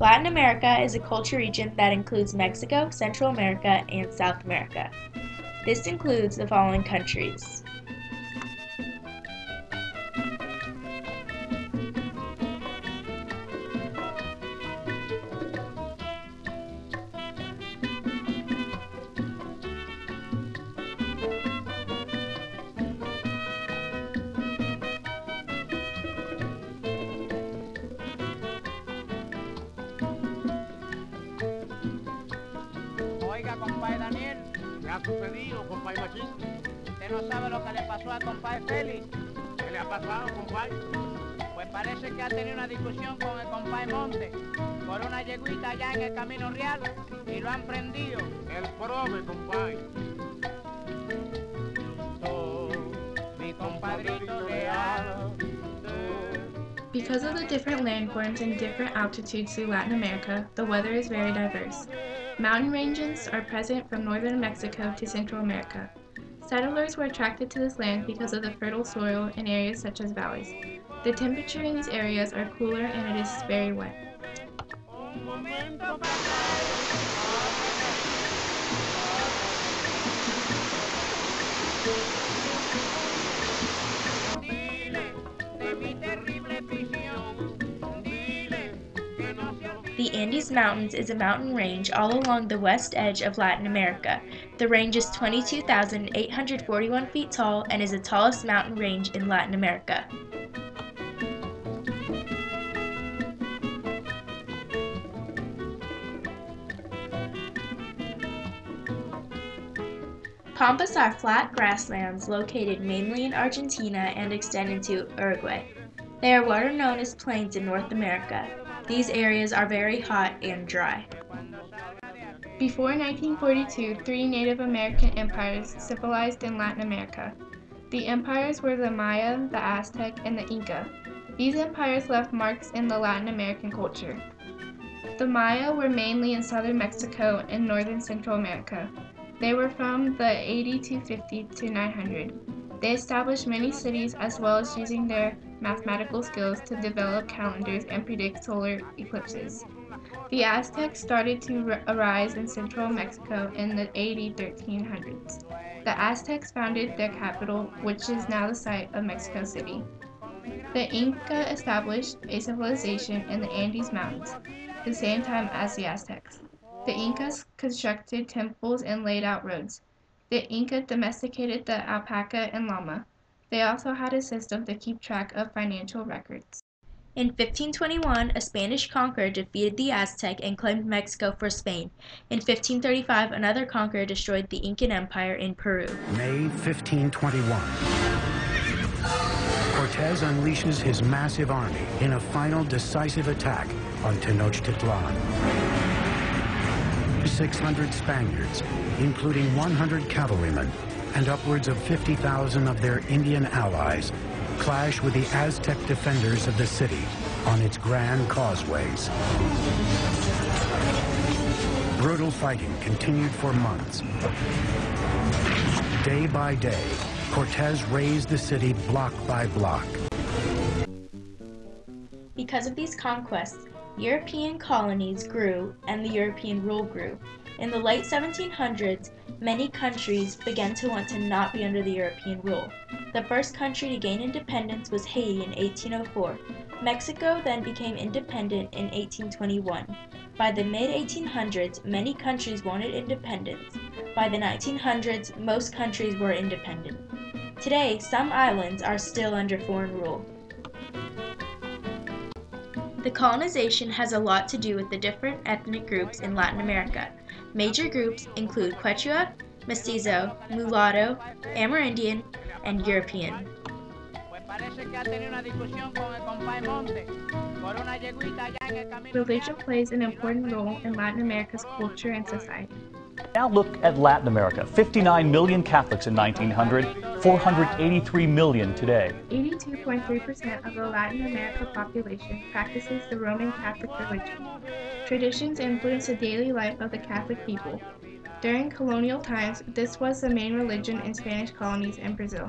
Latin America is a culture region that includes Mexico, Central America, and South America. This includes the following countries: Oiga, compadre Daniel. ¿Qué ha sucedido, compadre Machín? ¿Usted no sabe lo que le pasó a compadre Félix? ¿Qué le ha pasado, compadre? Pues parece que ha tenido una discusión con el compadre Monte por una yeguita allá en el Camino Real y lo han prendido. El prove, compadre. Tú, mi compadrito leal. Because of the different landforms and different altitudes through Latin America, the weather is very diverse. Mountain ranges are present from northern Mexico to Central America. Settlers were attracted to this land because of the fertile soil in areas such as valleys. The temperature in these areas are cooler and it is very wet. The Andes Mountains is a mountain range all along the west edge of Latin America. The range is 22,841 feet tall and is the tallest mountain range in Latin America. Pampas are flat grasslands located mainly in Argentina and extend into Uruguay. They are what are known as plains in North America. These areas are very hot and dry. Before 1942, 3 Native American empires civilized in Latin America. The empires were the Maya, the Aztec, and the Inca. These empires left marks in the Latin American culture. The Maya were mainly in southern Mexico and northern Central America. They were from the 8250 to 900. They established many cities as well as using their mathematical skills to develop calendars and predict solar eclipses. The Aztecs started to arise in central Mexico in the AD 1300s. The Aztecs founded their capital, which is now the site of Mexico City. The Inca established a civilization in the Andes Mountains, the same time as the Aztecs. The Incas constructed temples and laid out roads. The Inca domesticated the alpaca and llama. They also had a system to keep track of financial records. In 1521, a Spanish conqueror defeated the Aztec and claimed Mexico for Spain. In 1535, another conqueror destroyed the Incan Empire in Peru. May 1521. Cortez unleashes his massive army in a final decisive attack on Tenochtitlan. 600 Spaniards, including 100 cavalrymen and upwards of 50,000 of their Indian allies, clash with the Aztec defenders of the city on its grand causeways. Brutal fighting continued for months. Day by day, Cortez razed the city block by block. Because of these conquests, European colonies grew and the European rule grew. In the late 1700s, many countries began to want to not be under the European rule. The first country to gain independence was Haiti in 1804. Mexico then became independent in 1821. By the mid-1800s, many countries wanted independence. By the 1900s, most countries were independent. Today, some islands are still under foreign rule. The colonization has a lot to do with the different ethnic groups in Latin America. Major groups include Quechua, Mestizo, Mulatto, Amerindian, and European. Religion plays an important role in Latin America's culture and society. Now look at Latin America. 59 million Catholics in 1900, 483 million today. 82.3% of the Latin America population practices the Roman Catholic religion. Traditions influence the daily life of the Catholic people. During colonial times, this was the main religion in Spanish colonies in Brazil.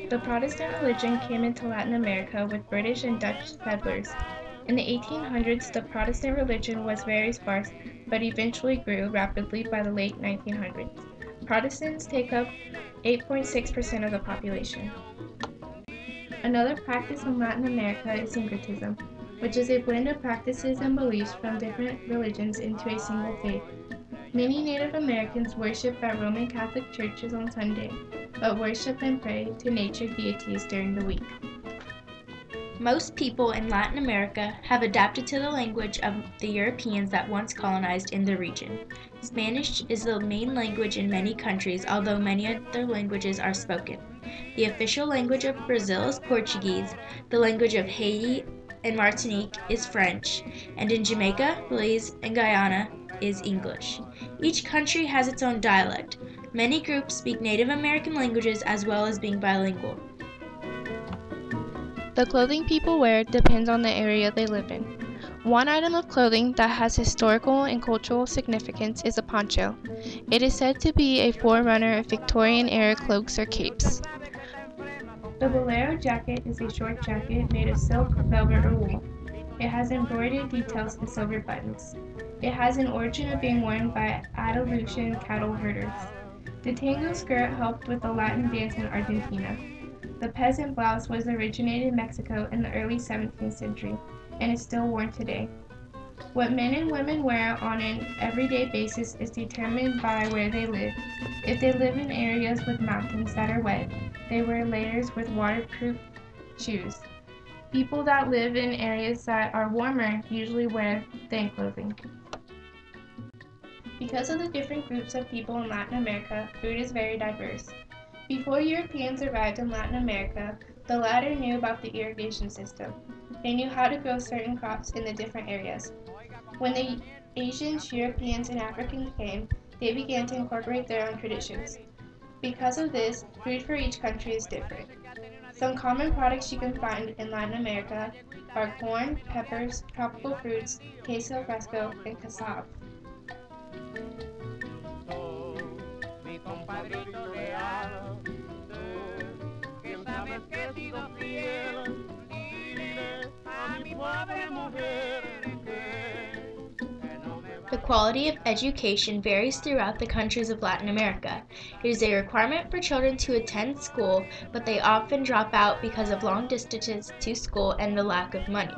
The Protestant religion came into Latin America with British and Dutch settlers. In the 1800s, the Protestant religion was very sparse, but eventually grew rapidly by the late 1900s. Protestants take up 8.6% of the population. Another practice in Latin America is syncretism, which is a blend of practices and beliefs from different religions into a single faith. Many Native Americans worship at Roman Catholic churches on Sunday, but worship and pray to nature deities during the week. Most people in Latin America have adapted to the language of the Europeans that once colonized in the region. Spanish is the main language in many countries, although many other languages are spoken. The official language of Brazil is Portuguese, the language of Haiti and Martinique is French, and in Jamaica, Belize, and Guyana is English. Each country has its own dialect. Many groups speak Native American languages as well as being bilingual. The clothing people wear depends on the area they live in. One item of clothing that has historical and cultural significance is a poncho. It is said to be a forerunner of Victorian-era cloaks or capes. The bolero jacket is a short jacket made of silk, velvet, or wool. It has embroidered details and silver buttons. It has an origin of being worn by Andalusian cattle herders. The tango skirt helped with the Latin dance in Argentina. The peasant blouse was originated in Mexico in the early 17th century and is still worn today. What men and women wear on an everyday basis is determined by where they live. If they live in areas with mountains that are wet, they wear layers with waterproof shoes. People that live in areas that are warmer usually wear thin clothing. Because of the different groups of people in Latin America, food is very diverse. Before Europeans arrived in Latin America, the latter knew about the irrigation system. They knew how to grow certain crops in the different areas. When the Asians, Europeans, and Africans came, they began to incorporate their own traditions. Because of this, food for each country is different. Some common products you can find in Latin America are corn, peppers, tropical fruits, queso fresco, and cassava. The quality of education varies throughout the countries of Latin America. It is a requirement for children to attend school, but they often drop out because of long distances to school and the lack of money.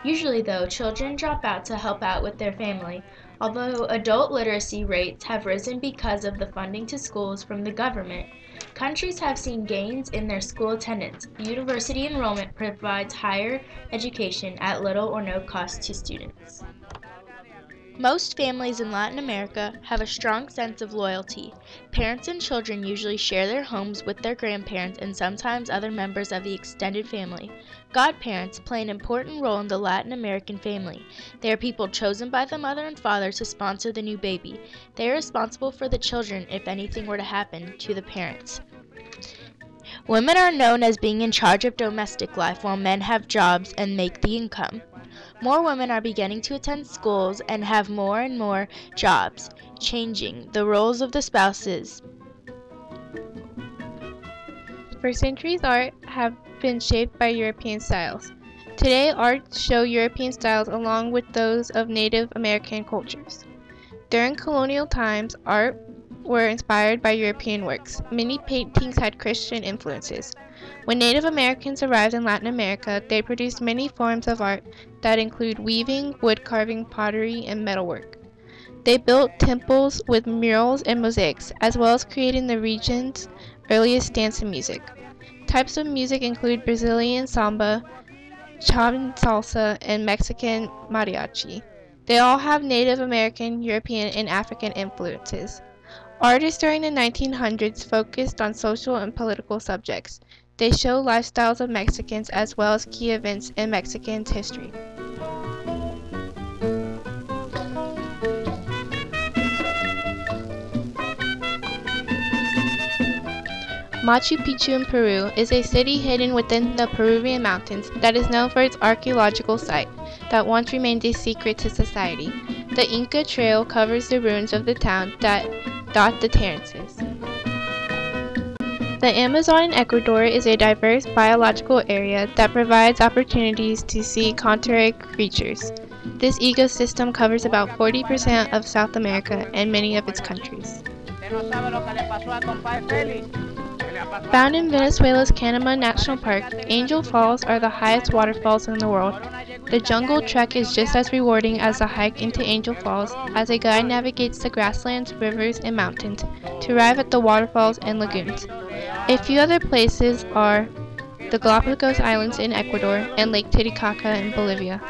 Usually, though, children drop out to help out with their family, although adult literacy rates have risen because of the funding to schools from the government. Countries have seen gains in their school attendance. University enrollment provides higher education at little or no cost to students. Most families in Latin America have a strong sense of loyalty. Parents and children usually share their homes with their grandparents and sometimes other members of the extended family. Godparents play an important role in the Latin American family. They are people chosen by the mother and father to sponsor the new baby. They are responsible for the children if anything were to happen to the parents. Women are known as being in charge of domestic life while men have jobs and make the income. More women are beginning to attend schools and have more and more jobs, changing the roles of the spouses. For centuries, art have been shaped by European styles. Today, arts show European styles along with those of Native American cultures. During colonial times, art were inspired by European works. Many paintings had Christian influences. When Native Americans arrived in Latin America, they produced many forms of art that include weaving, wood carving, pottery, and metalwork. They built temples with murals and mosaics, as well as creating the region's earliest dance and music. Types of music include Brazilian samba, Chilean salsa, and Mexican mariachi. They all have Native American, European, and African influences. Artists during the 1900s focused on social and political subjects. They show lifestyles of Mexicans as well as key events in Mexican history. Machu Picchu in Peru is a city hidden within the Peruvian mountains that is known for its archaeological site that once remained a secret to society. The Inca Trail covers the ruins of the town that dot the terraces. The Amazon in Ecuador is a diverse biological area that provides opportunities to see contrary creatures. This ecosystem covers about 40% of South America and many of its countries. Found in Venezuela's Canama National Park, Angel Falls are the highest waterfalls in the world. The jungle trek is just as rewarding as the hike into Angel Falls, as a guide navigates the grasslands, rivers, and mountains to arrive at the waterfalls and lagoons. A few other places are the Galapagos Islands in Ecuador and Lake Titicaca in Bolivia.